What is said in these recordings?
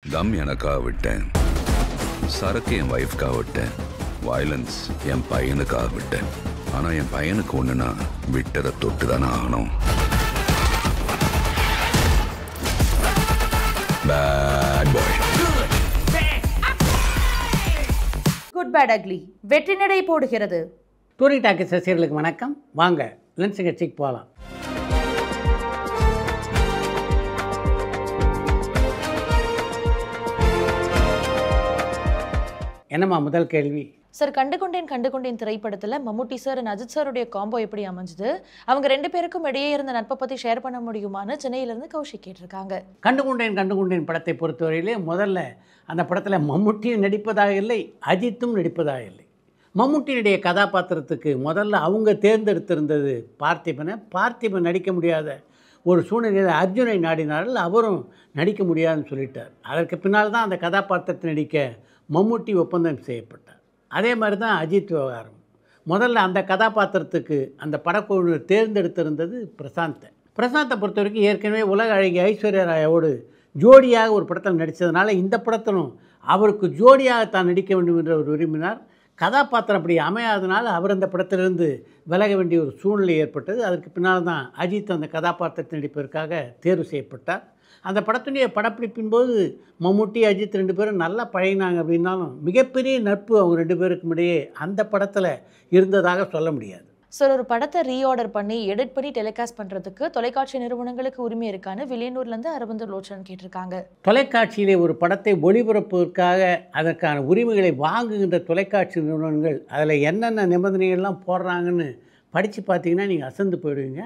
தம் எனக்காக விட்டேன், சரக்கு என் வைஃப்காக விட்டேன், வயலன்ஸ் என் பையனுக்காக விட்டேன். ஆனா என் பையனுக்கு ஒண்ணுனா விட்டதை தொட்டு தானே ஆகணும். Bad boy. Good bad ugly வெற்றி நடை போடுகிறது. டூரி டாக்கீஸ் ரசிகர்களுக்கு வணக்கம். வாங்க லென்ஸ் நிகழ்ச்சிக்கு போகலாம். என்னம்மா முதல் கேள்வி? சார், கண்டுகொண்டேன் திரைப்படத்தில் மம்முட்டி சார் அண்ட் அஜித் சாருடைய காம்போ எப்படி அமைஞ்சுது? அவங்க ரெண்டு பேருக்கும் இடையே இருந்த நட்பை பற்றி ஷேர் பண்ண முடியுமான்னு சென்னையிலேருந்து கௌஷிக் கேட்டிருக்காங்க. கண்டுகொண்டேன் படத்தை பொறுத்தவரையிலே முதல்ல அந்த படத்தில் மம்முட்டியும் நடிப்பதாக இல்லை, அஜித்தும் நடிப்பதாக இல்லை. மம்முட்டியினுடைய கதாபாத்திரத்துக்கு முதல்ல அவங்க தேர்ந்தெடுத்திருந்தது பார்த்திபன் நடிக்க முடியாத ஒரு சூழ்நிலையில் அர்ஜுனை நாடினார்கள். அவரும் நடிக்க முடியாதுன்னு சொல்லிட்டார். அதற்கு பின்னால் தான் அந்த கதாபாத்திரத்தை நடிக்க மம்முட்டி ஒப்பந்தம் செய்யப்பட்டார். அதே மாதிரி தான் அஜித் விவகாரம். முதல்ல அந்த கதாபாத்திரத்துக்கு அந்த படக்குழு தேர்ந்தெடுத்திருந்தது பிரசாந்தை பொறுத்த வரைக்கும் ஏற்கனவே உலக அழகி ஐஸ்வர்யா ராயோடு ஜோடியாக ஒரு படத்தில் நடித்ததுனால இந்த படத்திலும் அவருக்கு ஜோடியாக தான் நடிக்க வேண்டும் என்று அவர் விரும்பினார். கதாபாத்திரம் அப்படி அமையாதனால அவர் அந்த படத்திலிருந்து விலக வேண்டிய ஒரு சூழ்நிலை ஏற்பட்டது. அதற்கு பின்னால் தான் அஜித் அந்த கதாபாத்திரத்தை நடிப்பதற்காக தேர்வு செய்யப்பட்டார். அந்த படத்துடைய படப்பிடிப்பின் போது மம்முட்டி அஜித் ரெண்டு பேரும் நல்லா பழகினாங்க. அப்படின்னாலும் மிகப்பெரிய நட்பு அவங்க ரெண்டு பேருக்கும் இடையே அந்த படத்தில் இருந்ததாக சொல்ல முடியாது. சார், ஒரு படத்தை ரீஆர்டர் பண்ணி எடிட் பண்ணி டெலிகாஸ்ட் பண்ணுறதுக்கு தொலைக்காட்சி நிறுவனங்களுக்கு உரிமை இருக்கான்னு வில்லியனூர்லேருந்து அரவிந்தர் லோச்சன் கேட்டிருக்காங்க. தொலைக்காட்சியிலே ஒரு படத்தை ஒளிபரப்புவதற்காக அதற்கான உரிமைகளை வாங்குகின்ற தொலைக்காட்சி நிறுவனங்கள் அதில் என்னென்ன நிபந்தனைகள்லாம் போடுறாங்கன்னு படித்து பார்த்தீங்கன்னா நீங்கள் அசந்து போயிடுவீங்க.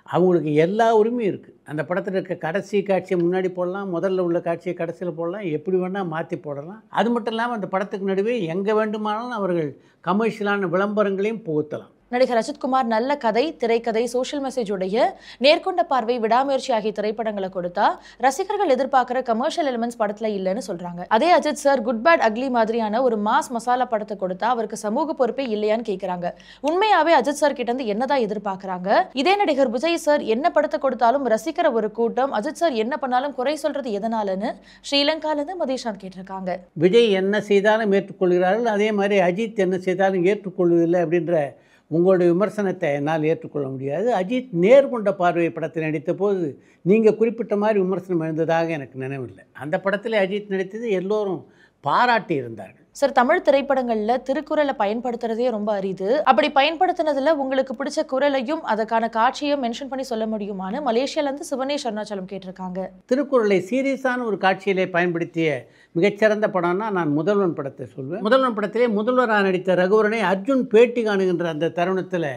அவங்களுக்கு எல்லா உரிமையும் இருக்குது. அந்த படத்தில் இருக்க கடைசி காட்சியை முன்னாடி போடலாம், முதல்ல உள்ள காட்சியை கடைசியில் போடலாம், எப்படி வேணால் மாற்றி போடலாம். அது மட்டும் இல்லாமல் அந்த படத்துக்கு நடுவே எங்கே வேண்டுமானாலும் அவர்கள் கமர்ஷியலான விளம்பரங்களையும் புகுத்தலாம். நடிகர் அஜித்குமார் நல்ல கதை, திரைக்கதை, சோஷியல் மெசேஜ் உடைய நேர்கொண்ட பார்வை, விடாமுயற்சி ஆகிய திரைப்படங்களை கொடுத்தா ரசிகர்கள் எதிர்பார்க்குற கமர்ஷியல் எலிமெண்ட்ஸ் படத்தில் இல்லைன்னு சொல்றாங்க. அதே Ajith sir good bad ugly மாதிரியான ஒரு மாஸ் மசாலா படத்தை கொடுத்தா அவருக்கு சமூக பொறுப்பே இல்லையான்னு கேட்குறாங்க. உண்மையாவே அஜித் சார் கிட்ட இருந்து என்னதான் எதிர்பார்க்குறாங்க? இதே நடிகர் விஜய் சார் என்ன படத்தை கொடுத்தாலும் ரசிக்கிற ஒரு கூட்டம் அஜித் சார் என்ன பண்ணாலும் குறை சொல்றது எதனாலன்னு ஸ்ரீலங்காலேருந்து மதீஷான் கேட்டிருக்காங்க. விஜய் என்ன செய்தாலும் ஏற்றுக்கொள்கிறார்கள், அதே மாதிரி அஜித் என்ன செய்தாலும் ஏற்றுக்கொள்வதில்லை அப்படின்ற உங்களுடைய விமர்சனத்தை என்னால் ஏற்றுக்கொள்ள முடியாது. அஜித் நேர்கொண்ட பார்வை படத்தில் நடித்த போது நீங்கள் குறிப்பிட்ட மாதிரி விமர்சனம் எழுந்ததாக எனக்கு நினைவில்லை. அந்த படத்தில் அஜித் நடித்தது எல்லோரும் பாராட்டி இருந்தார்கள். சார், தமிழ் திரைப்படங்கள்ல திருக்குறளை பயன்படுத்துறதே ரொம்ப அரிது. அப்படி பயன்படுத்தினதுல உங்களுக்கு பிடிச்ச குறளையும் அதற்கான காட்சியும் மென்ஷன் பண்ணி சொல்ல முடியுமான்னு மலேசியாவிலேருந்து சிவனேஷ் அருணாச்சலம் கேட்டிருக்காங்க. திருக்குறளை சீரியஸான ஒரு காட்சியிலே பயன்படுத்திய மிகச்சிறந்த படம்னா நான் முதல்வன் படத்தை சொல்வேன். முதல்வன் படத்திலே முதல்வராக நடித்த ரகுவரனை அர்ஜுன் பேட்டி காணுகின்ற அந்த தருணத்தில்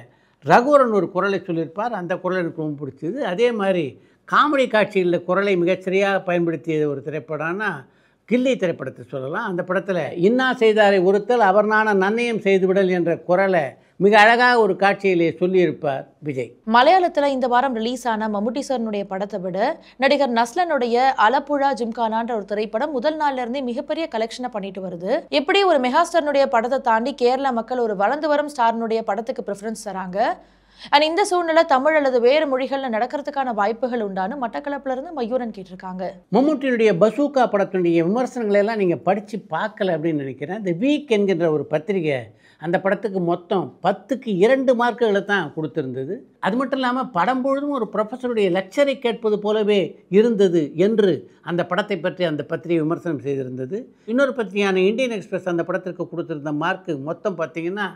ரகுவரன் ஒரு குறளை சொல்லியிருப்பார். அந்த குறள் எனக்கு ரொம்ப பிடிச்சது. அதே மாதிரி காமெடி காட்சிகளில் குறளை மிகச்சரியாக பயன்படுத்திய ஒரு திரைப்படம்னா கில்லி திரைப்படத்தை சொல்லலாம். அந்த படத்தில் இன்னா செய்தாரை ஒருத்தல் அவர் நான நன்னயம் செய்துவிடல் என்ற குறளை மிக அழகாக ஒரு காட்சியிலே சொல்லியிருப்பார் விஜய். மலையாளத்தில் இந்த வாரம் ரிலீஸ் ஆன மம்முட்டி சார்னுடைய படத்தை விட நடிகர் நஸ்லனுடைய அலப்புழா ஜிம்கானான்ற ஒரு திரைப்படம் முதல் நாள்ல இருந்தே மிகப்பெரிய கலெக்ஷனை பண்ணிட்டு வருது. எப்படி ஒரு மெகாஸ்டார்னுடைய படத்தை தாண்டி கேரளா மக்கள் ஒரு வளர்ந்து வரும் ஸ்டார்னுடைய படத்துக்கு ப்ரிஃபரன்ஸ் தராங்க. அண்ட் இந்த சூழ்நிலை தமிழ் அல்லது வேறு மொழிகளில் நடக்கிறதுக்கான வாய்ப்புகள் உண்டான்னு மட்டக்களப்புல இருந்து மயூரன் கேட்டிருக்காங்க. மம்முட்டியுடைய பசூக்கா படத்தினுடைய விமர்சனங்களை எல்லாம் நீங்கள் படித்து பார்க்கல அப்படின்னு நினைக்கிறேன். இந்த வீக் என்கின்ற ஒரு பத்திரிகை அந்த படத்துக்கு மொத்தம் 10க்கு 2 மார்க்குகளை தான் கொடுத்துருந்தது. அது மட்டும் இல்லாமல் படம் பொழுதும் ஒரு ப்ரொஃபஸருடைய லெக்சரை கேட்பது போலவே இருந்தது என்று அந்த படத்தை பற்றி அந்த பத்திரிகை விமர்சனம் செய்திருந்தது. இன்னொரு பத்திரிகையான இந்தியன் எக்ஸ்பிரஸ் அந்த படத்திற்கு கொடுத்துருந்த மார்க்கு மொத்தம் பார்த்திங்கன்னா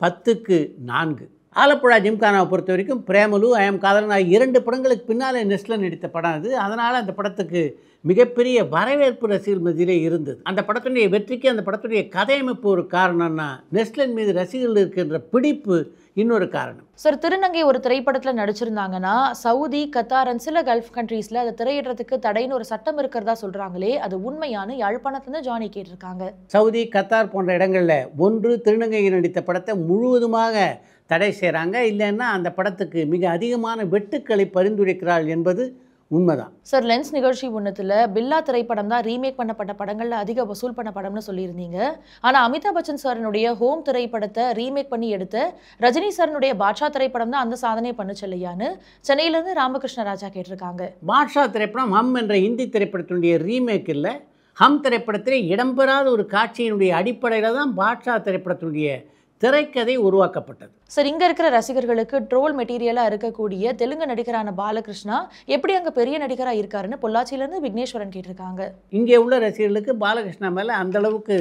10க்கு 4. ஆலப்புழா ஜிம்கானாவை பொறுத்த வரைக்கும் பிரேமலு, ஐஎம் காதலன் ஆகிய 2 படங்களுக்கு பின்னால் நெஸ்லன் நடித்த படம் அது. அதனால் அந்த படத்துக்கு மிகப்பெரிய வரவேற்பு ரசிகர்கள் மத்தியிலே இருந்தது. அந்த படத்துடைய வெற்றிக்கு அந்த படத்துடைய கதையமைப்பு ஒரு காரணம்னா நெஸ்லன் மீது ரசிகர்கள் இருக்கின்ற பிடிப்பு இன்னொரு காரணம். சார், திருநங்கை ஒரு திரைப்படத்தில் நடிச்சிருந்தாங்கன்னா சவுதி, கத்தார் சில கல்ஃப் கண்ட்ரீஸில் அதை திரையிடுறதுக்கு தடைன்னு ஒரு சட்டம் இருக்கிறதா சொல்கிறாங்களே, அது உண்மையான? யாழ்ப்பாணத்துலேருந்து ஜானி கேட்டிருக்காங்க. சவுதி, கத்தார் போன்ற இடங்களில் ஒன்று திருநங்கையில் நடித்த படத்தை முழுவதுமாக தடை செய்கிறாங்க, இல்லைன்னா அந்த படத்துக்கு மிக அதிகமான வெட்டுக்களை பரிந்துரைக்கிறாள் என்பது உண்மைதான். சார், லென்ஸ் நிகழ்ச்சி ஒன்றுத்தில் பில்லா திரைப்படம் தான் ரீமேக் பண்ணப்பட்ட படங்களில் அதிக வசூல் பண்ண படம்னு சொல்லியிருந்தீங்க. ஆனால் அமிதாப் பச்சன் சாரனுடைய ஹோம் திரைப்படத்தை ரீமேக் பண்ணி எடுத்த ரஜினி சாரனுடைய பாட்ஷா திரைப்படம் தான் அந்த சாதனை பண்ணுச்சு இல்லையான்னு சென்னையிலேருந்து ராமகிருஷ்ண ராஜா கேட்டிருக்காங்க. பாட்ஷா திரைப்படம் ஹம் என்ற இந்தி திரைப்படத்தினுடைய ரீமேக் இல்லை, ஹம் திரைப்படத்திலே இடம்பெறாத ஒரு காட்சியினுடைய அடிப்படையில் தான் பாட்ஷா திரைப்படத்தினுடைய திரைக்கதை உருவாக்கப்பட்டது. சார், இங்கே இருக்கிற ரசிகர்களுக்கு ட்ரோல் மெட்டீரியலாக இருக்கக்கூடிய தெலுங்கு நடிகரான பாலகிருஷ்ணா எப்படி அங்கே பெரிய நடிகராக இருக்காருன்னு பொள்ளாச்சியிலேருந்து விக்னேஸ்வரன் கேட்டிருக்காங்க. இங்கே உள்ள ரசிகர்களுக்கு பாலகிருஷ்ணா மேலே அந்தளவுக்கு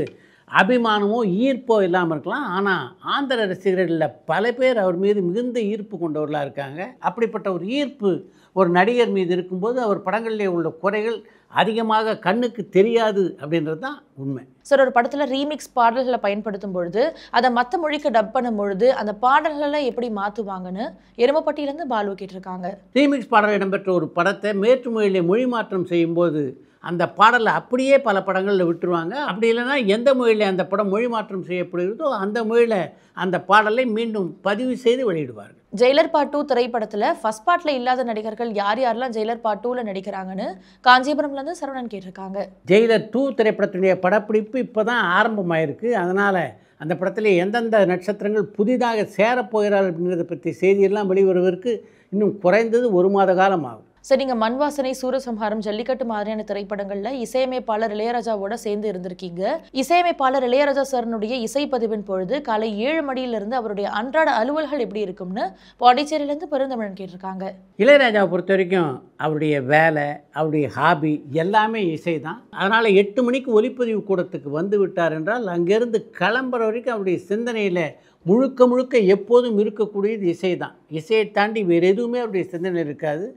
அபிமானமோ ஈர்ப்போ இல்லாமல் இருக்கலாம். ஆனால் ஆந்திர ரசிகர்களில் பல பேர் அவர் மீது மிகுந்த ஈர்ப்பு கொண்டவர்களாக இருக்காங்க. அப்படிப்பட்ட ஒரு ஈர்ப்பு ஒரு நடிகர் மீது இருக்கும்போது அவர் படங்களிலே உள்ள குறைகள் அதிகமாக கண்ணுக்கு தெரியாது அப்படின்றது தான் உண்மை. சார், ஒரு படத்தில் ரீமிக்ஸ் பாடல்களை பயன்படுத்தும் பொழுது அதை மற்ற மொழிக்கு டப் பண்ணும் பொழுது அந்த பாடல்களை எப்படி மாற்றுவாங்கன்னு எருமப்பட்டியிலேருந்து பாலு கேட்டிருக்காங்க. ரீமிக்ஸ் பாடல் இடம்பெற்ற ஒரு படத்தை மேற்று மொழியிலே மொழி மாற்றம் செய்யும்போது அந்த பாடலை அப்படியே பல படங்களில் விட்டுருவாங்க. அப்படி இல்லைன்னா எந்த மொழியில் அந்த படம் மொழி மாற்றம் செய்யப்படுகிறதோ அந்த மொழியில் அந்த பாடலை மீண்டும் பதிவு செய்து வெளியிடுவார்கள். ஜெயிலர் பார்ட் 2 திரைப்படத்தில் ஃபர்ஸ்ட் பார்ட்டில் இல்லாத நடிகர்கள் யார் யாரெல்லாம் ஜெயிலர் பார்ட் 2ல் நடிக்கிறாங்கன்னு காஞ்சிபுரம்லேருந்து சரவணன் கேட்டிருக்காங்க. ஜெயிலர் 2 திரைப்படத்தினுடைய படப்பிடிப்பு இப்போ தான் ஆரம்பமாயிருக்கு. அதனால் அந்த படத்தில் எந்தெந்த நட்சத்திரங்கள் புதிதாக சேரப்போகிறார்கள் அப்படிங்கிறத பற்றி செய்தியெல்லாம் வெளிவருவதற்கு இன்னும் குறைந்தது 1 மாத காலம் ஆகும். சரி, நீங்கள் மண்வாசனை, சூரசம்ஹாரம், ஜல்லிக்கட்டு மாதிரியான திரைப்படங்களில் இசையமைப்பாளர் இளையராஜாவோட சேர்ந்து இருந்திருக்கீங்க. இசையமைப்பாளர் இளையராஜா சாரனுடைய இசைப்பதிவின் பொழுது காலை 7 மணியிலிருந்து அவருடைய அன்றாட அலுவல்கள் எப்படி இருக்கும்னு பாண்டிச்சேரியிலேருந்து பெருந்தமிழன் கேட்டிருக்காங்க. இளையராஜாவை பொறுத்த வரைக்கும் அவருடைய வேலை, அவருடைய ஹாபி எல்லாமே இசை தான். அதனால் 8 மணிக்கு ஒலிப்பதிவு கூடத்துக்கு வந்து விட்டார் என்றால் அங்கேருந்து கிளம்புற வரைக்கும் அவருடைய சிந்தனையில் முழுக்க முழுக்க எப்போதும் இருக்கக்கூடியது இசை தான். இசையை தாண்டி வேறு எதுவுமே அவருடைய சிந்தனையில் இருக்காது.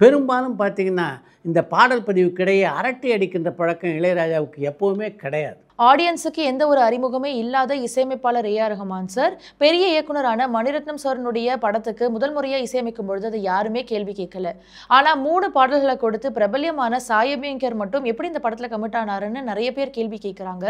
பெரும்பாலும் பார்த்திங்கன்னா இந்த பாடல் பதிவுக்கிடையே அரட்டை அடிக்கின்ற பழக்கம் இளையராஜாவுக்கு எப்போவுமே கிடையாது. ஆடியன்ஸுக்கு எந்த ஒரு அறிமுகமே இல்லாத இசையமைப்பாளர் ஏ.ஆர். ரஹ்மான் சார் பெரிய இயக்குனரான மணிரத்னம் சாரனுடைய படத்துக்கு முதல் முறையாக இசையமைக்கும் பொழுது அதை யாருமே கேள்வி கேட்கல. ஆனால் 3 பாடல்களை கொடுத்து பிரபல்யமான சாயபியங்கர் மட்டும் எப்படி இந்த படத்தில் கமிட் ஆனாருன்னு நிறைய பேர் கேள்வி கேட்குறாங்க.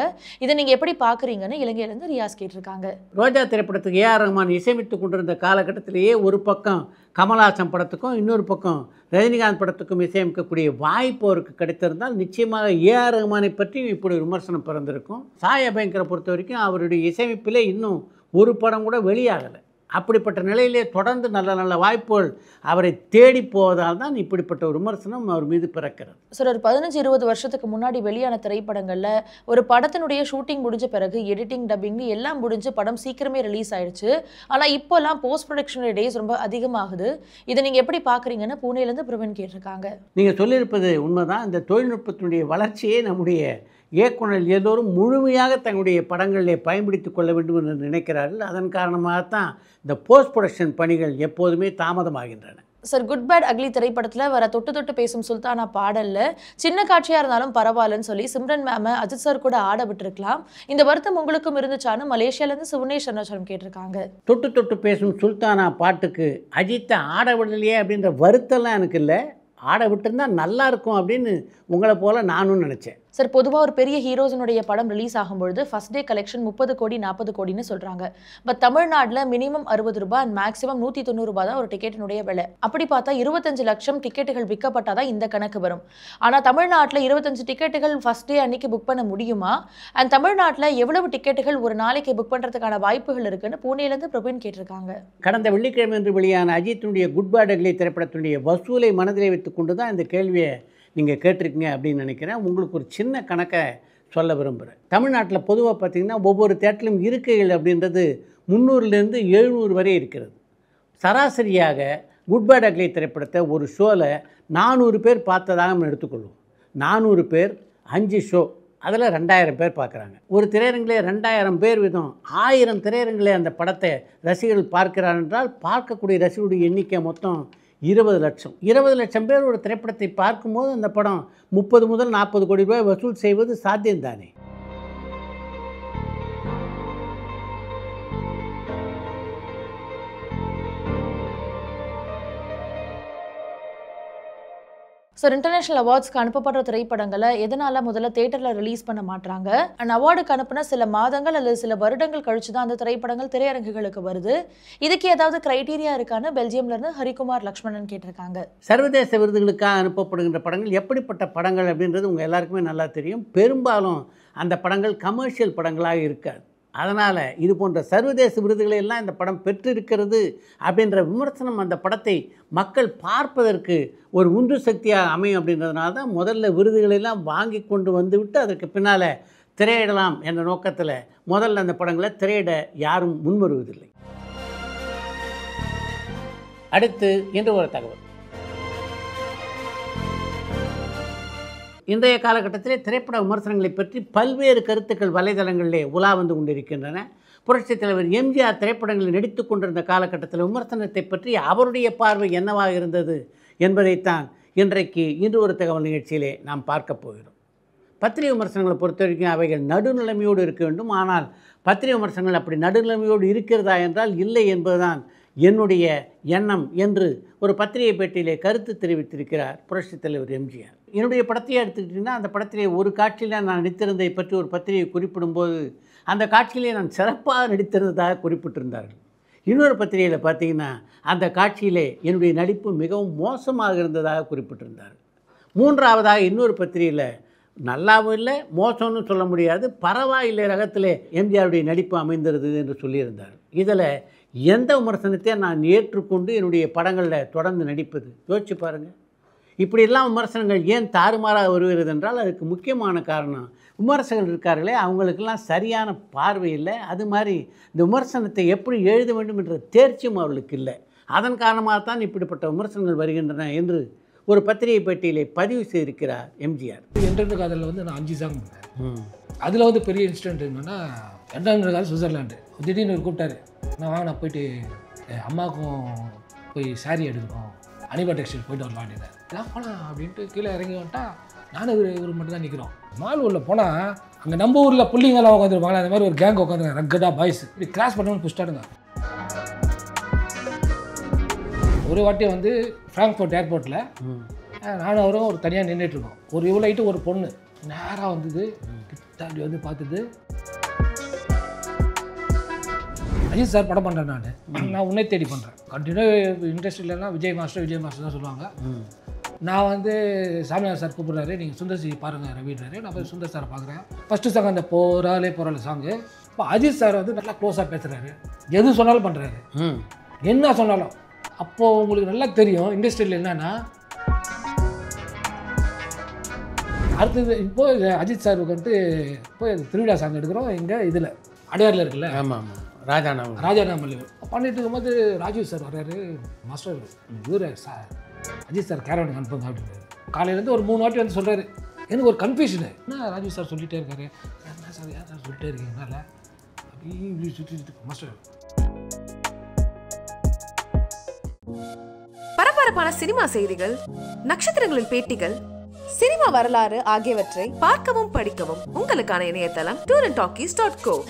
இதை நீங்கள் எப்படி பார்க்குறீங்கன்னு இலங்கையிலேருந்து ரியாஸ் கேட்டிருக்காங்க. ரோஜா திரைப்படத்துக்கு ஏ.ஆர். ரஹ்மான் இசையமைத்து கொண்டிருந்த காலகட்டத்திலேயே ஒரு பக்கம் கமல்ஹாசன் படத்துக்கும் இன்னொரு பக்கம் ரஜினிகாந்த் படத்துக்கும் இசையமைக்கக்கூடிய வாய்ப்பு அவருக்கு கிடைத்திருந்தால் நிச்சயமாக ஏ.ஆர். ரஹ்மானை பற்றி இப்படி விமர்சனம் பிறந்திருக்கும். சாய் அபயங்கரை பொறுத்த வரைக்கும் அவருடைய இசையமைப்பிலே இன்னும் ஒரு படம் கூட வெளியாகலை. அப்படிப்பட்ட நிலையிலே தொடர்ந்து நல்ல நல்ல வாய்ப்புகள் அவரை தேடி போவதால் தான் இப்படிப்பட்ட ஒரு விமர்சனம் அவர் மீது பிறக்கிறது. சார், ஒரு 15-20 வருஷத்துக்கு முன்னாடி வெளியான திரைப்படங்களில் ஒரு படத்தினுடைய ஷூட்டிங் முடிஞ்ச பிறகு எடிட்டிங், டப்பிங் எல்லாம் முடிஞ்சு படம் சீக்கிரமே ரிலீஸ் ஆயிடுச்சு. ஆனால் இப்போல்லாம் போஸ்ட் ப்ரொடக்ஷனுடைய டேஸ் ரொம்ப அதிகமாகுது. இதை நீங்கள் எப்படி பார்க்குறீங்கன்னு பூனேலேருந்து பிரவீன் கேட்டிருக்காங்க. நீங்கள் சொல்லியிருப்பது உண்மைதான். இந்த தொழில்நுட்பத்தினுடைய வளர்ச்சியே நம்முடைய இயக்குனர் எல்லோரும் முழுமையாக தங்களுடைய படங்களிலே பயன்படுத்தி கொள்ள வேண்டும் என்று நினைக்கிறார்கள். அதன் காரணமாகத்தான் இந்த போஸ்ட் ப்ரொடக்ஷன் பணிகள் எப்போதுமே தாமதமாகின்றன. சார், குட் பேட் அக்லி திரைப்படத்தில் வர தொட்டு தொட்டு பேசும் சுல்தானா பாடலில் சின்ன காட்சியாக இருந்தாலும் பரவாயில்லன்னு சொல்லி சிம்ரன் மேமை அஜித் சார் கூட ஆட விட்டுருக்கலாம். இந்த வருத்தம் உங்களுக்கும் இருந்துச்சான்னு மலேசியாவிலேருந்து சுவனேஷ் அருணாச்சலம் கேட்டிருக்காங்க. தொட்டு தொட்டு பேசும் சுல்தானா பாட்டுக்கு அஜித்தை ஆட விடலையே அப்படின்ற வருத்தம்லாம் எனக்கு இல்லை. ஆட விட்டுருந்தா நல்லா இருக்கும் அப்படின்னு உங்களை போல நானும் நினச்சேன். சார், பொதுவாக ஒரு பெரிய ஹீரோஸினுடைய படம் ரிலீஸ் ஆகும்பொழுது ஃபர்ஸ்ட் டே கலெக்ஷன் 30 கோடி 40 கோடின்னு சொல்கிறாங்க. பட் தமிழ்நாட்டில் மினிமம் 60 ரூபாய் அண்ட் மேக்ஸிமம் 190 ரூபாய் தான் ஒரு டிக்கெட்டினுடைய விலை. அப்படி பார்த்தா 25 லட்சம் டிக்கெட்டுகள் விற்கப்பட்டால் தான் இந்த கணக்கு வரும். ஆனால் தமிழ்நாட்டில் 25 டிக்கெட்டுகள் ஃபர்ஸ்ட் டே அன்னைக்கு புக் பண்ண முடியுமா? அண்ட் தமிழ்நாட்டில் எவ்வளவு டிக்கெட்டுகள் ஒரு நாளைக்கு புக் பண்ணுறதுக்கான வாய்ப்புகள் இருக்குன்னு பூனேலேருந்து பிரவீன் கேட்டிருக்காங்க. கடந்த வெள்ளிக்கிழமை என்று வெளியான அஜித்தினுடைய குட் பேட் அக்லி திரைப்படத்தினுடைய வசூலை மனதிலே வைத்துக்கொண்டு தான் இந்த கேள்வியை நீங்கள் கேட்டிருக்கீங்க அப்படின்னு நினைக்கிறேன். உங்களுக்கு ஒரு சின்ன கணக்கை சொல்ல விரும்புகிறேன். தமிழ்நாட்டில் பொதுவாக பார்த்திங்கன்னா ஒவ்வொரு தேட்டரிலும் இருக்கைகள் அப்படின்றது 300லேருந்து 700 வரை இருக்கிறது. சராசரியாக குட் பேட் அக்லி திரைப்படத்தை ஒரு ஷோவில் 400 பேர் பார்த்ததாக நம்ம எடுத்துக்கொள்வோம். 400 பேர் 5 ஷோ, அதில் 2000 பேர் பார்க்குறாங்க. ஒரு திரையரங்கிலே 2000 பேர் வீதம் 1000 திரையரங்கிலே அந்த படத்தை ரசிகர்கள் பார்க்கிறார் என்றால் பார்க்கக்கூடிய ரசிகர்களுடைய எண்ணிக்கை மொத்தம் 20 லட்சம். 20 லட்சம் பேர் ஒரு திரைப்படத்தை பார்க்கும்போது அந்த படம் 30 முதல் 40 கோடி ரூபாய் வசூல் செய்வது சாத்தியம்தானே. சார், இன்டர்நேஷனல் அவார்ட்ஸ்க்கு அனுப்பப்படுற திரைப்படங்களை எதனால முதல்ல தியேட்டரில் ரிலீஸ் பண்ண மாட்டாங்க? அண்ட் அவார்டுக்கு அனுப்புன சில மாதங்கள் அல்லது சில வருடங்கள் கழிச்சு தான் அந்த திரைப்படங்கள் திரையரங்குகளுக்கு வருது. இதுக்கு ஏதாவது கிரைட்டீரியா இருக்கான்னு பெல்ஜியம்லேருந்து ஹரிகுமார் லக்ஷ்மணன் கேட்டிருக்காங்க. சர்வதேச விருதுகளுக்காக அனுப்பப்படுகின்ற படங்கள் எப்படிப்பட்ட படங்கள் அப்படின்றது உங்கள் எல்லாருக்குமே நல்லா தெரியும். பெரும்பாலும் அந்த படங்கள் கமர்ஷியல் படங்களாக இருக்காது. அதனால் இது போன்ற சர்வதேச விருதுகளை எல்லாம் இந்த படம் பெற்றிருக்கிறது அப்படின்ற விமர்சனம் அந்த படத்தை மக்கள் பார்ப்பதற்கு ஒரு உந்து சக்தியாக அமையும் அப்படின்றதுனால தான் முதல்ல விருதுகளெல்லாம் வாங்கி கொண்டு வந்து விட்டு அதற்கு பின்னால் திரையிடலாம் என்ற நோக்கத்தில் முதல்ல அந்த படங்களை திரையிட யாரும் முன்வருவதில்லை. அடுத்து இன்று ஒரு தகவல். இன்றைய காலகட்டத்திலே திரைப்பட விமர்சனங்களை பற்றி பல்வேறு கருத்துக்கள் வலைதளங்களிலே உலா வந்து கொண்டிருக்கின்றன. புரட்சித் தலைவர் எம்ஜிஆர் திரைப்படங்களில் நடித்து கொண்டிருந்த காலகட்டத்தில் விமர்சனத்தை பற்றி அவருடைய பார்வை என்னவாக இருந்தது என்பதைத்தான் இன்றைக்கு இன்று ஒரு தகவல் நிகழ்ச்சியிலே நாம் பார்க்க போகிறோம். பத்திரிகை விமர்சனங்களை பொறுத்த வரைக்கும் அவைகள் நடுநிலைமையோடு இருக்க வேண்டும். ஆனால் பத்திரிகை விமர்சனங்கள் அப்படி நடுநிலைமையோடு இருக்கிறதா என்றால் இல்லை என்பதுதான் என்னுடைய எண்ணம் என்று ஒரு பத்திரிகை பேட்டியிலே கருத்து தெரிவித்திருக்கிறார் புரட்சித் தலைவர் எம்ஜிஆர். என்னுடைய படத்தையே எடுத்துக்கிட்டிங்கன்னா அந்த படத்திலே ஒரு காட்சியில் நான் நடித்திருந்ததை பற்றி ஒரு பத்திரிகை குறிப்பிடும்போது அந்த காட்சியிலே நான் சிறப்பாக நடித்திருந்ததாக குறிப்பிட்டிருந்தார்கள். இன்னொரு பத்திரிகையில் பார்த்தீங்கன்னா அந்த காட்சியிலே என்னுடைய நடிப்பு மிகவும் மோசமாக இருந்ததாக குறிப்பிட்டிருந்தார்கள். மூன்றாவதாக இன்னொரு பத்திரிகையில் நல்லாவும் இல்லை மோசம்னு சொல்ல முடியாது பரவாயில்லை ரகத்திலே எம்ஜிஆருடைய நடிப்பு அமைந்திருந்தது என்று சொல்லியிருந்தார். இதில் எந்த விமர்சனத்தையும் நான் ஏற்றுக்கொண்டு என்னுடைய படங்களில் தொடர்ந்து நடிப்பது? யோசிச்சு பாருங்கள். இப்படியெல்லாம் விமர்சனங்கள் ஏன் தாறுமாறாக வருகிறது என்றால் அதுக்கு முக்கியமான காரணம் விமர்சகர்கள் இருக்கார்களே அவங்களுக்கெல்லாம் சரியான பார்வை இல்லை. அது மாதிரி இந்த விமர்சனத்தை எப்படி எழுத வேண்டும் என்ற தேர்ச்சியும் அவர்களுக்கு இல்லை. அதன் காரணமாகத்தான் இப்படிப்பட்ட விமர்சனங்கள் வருகின்றன என்று ஒரு பத்திரிகை பேட்டியிலே பதிவு செய்திருக்கிறார் எம்ஜிஆர். என்டர்ன்ற காதலில் வந்து நான் 5 சாங் பண்ணேன். அதில் வந்து பெரிய இன்சிடென்ட் என்னென்னா என்டர்ன்ற காதல் சுவிட்சர்லாண்டு திடீர்னு கூப்பிட்டாரு. நான் போயிட்டு அம்மாவுக்கும் போய் சாரீ எடுக்கணும் அனிபா டெக்ஸ்டைல் போயிட்டு வரலான்னு எல்லாம் போனால் அப்படின்ட்டு கீழே இறங்கி வந்துட்டா நானும் இவர் மட்டும் தான் நிற்கிறோம். மால் ஊரில் போனால் அங்கே நம்ம ஊரில் புள்ளிங்கெல்லாம் உட்காந்துருப்பாங்களா அந்த மாதிரி ஒரு கேங் உட்காந்துருக்காங்க ரக்கடா பாய்ஸ் இப்படி கிராஸ் பண்ணணும்னு புஷ்டாடுங்க. ஒரு வாட்டி வந்து ஃப்ராங்க்ஃபர்ட் ஏர்போர்ட்டில் நானும் அவரும் ஒரு தனியாக நின்றுட்டுருக்கோம். ஒரு இவ்வளோ ஆகிட்டு ஒரு பொண்ணு நேராக வந்தது கிட்டாண்டி வந்து பார்த்துது. அஜித் சார் படம் பண்ணுறேன் நான் உன்னை தேடி பண்ணுறேன். கண்டினியூ இண்டஸ்ட்ரியிலலாம் விஜய் மாஸ்டர் தான் சொல்லுவாங்க. நான் வந்து சாமியார் சார் கூப்பிட்றாரு நீங்கள் சுந்தர்சி பாருங்கள் ரவின்றாரு. நான் போய் சுந்தர் சாரை பார்க்குறேன். ஃபஸ்ட்டு சாங் அந்த போராலே சாங்கு. இப்போ அஜித் சார் வந்து நல்லா க்ளோஸாக பேசுகிறாரு. எது சொன்னாலும் பண்ணுறாரு என்ன சொன்னாலும். அப்போது உங்களுக்கு நல்லா தெரியும் இண்டஸ்ட்ரியில் என்னென்னா அடுத்தது இப்போது அஜித் சாருக்கு வந்து போய் திருவிழா சாங் எடுக்கிறோம் இங்கே இதில் அடையாரில் இருக்குல்ல. ஆமாம் ஆமாம் ராஜாநாமல்லி பண்ணிட்டு இருக்கும்போது ராஜீவ் சார் வர்றாரு. மாஸ்டர் இவர் சார் அஜித் சார் கேரவனுக்கு அனுப்புங்க அப்படின்னு காலையிலேருந்து ஒரு 3 வாட்டி வந்து சொல்கிறாரு. எனக்கு ஒரு கன்ஃபியூஷனு என்ன ராஜீவ் சார் சொல்லிகிட்டே இருக்காரு. என்ன சார் யார் சார் சொல்லிட்டே இருக்கீங்கனால அப்படி சுற்றி மாஸ்டர். பரபரப்பான சினிமா செய்திகள், நட்சத்திரங்களின் பேட்டிகள், சினிமா வரலாறு ஆகியவற்றை பார்க்கவும் படிக்கவும் உங்களுக்கான இணையதளம் tourantalkies.co.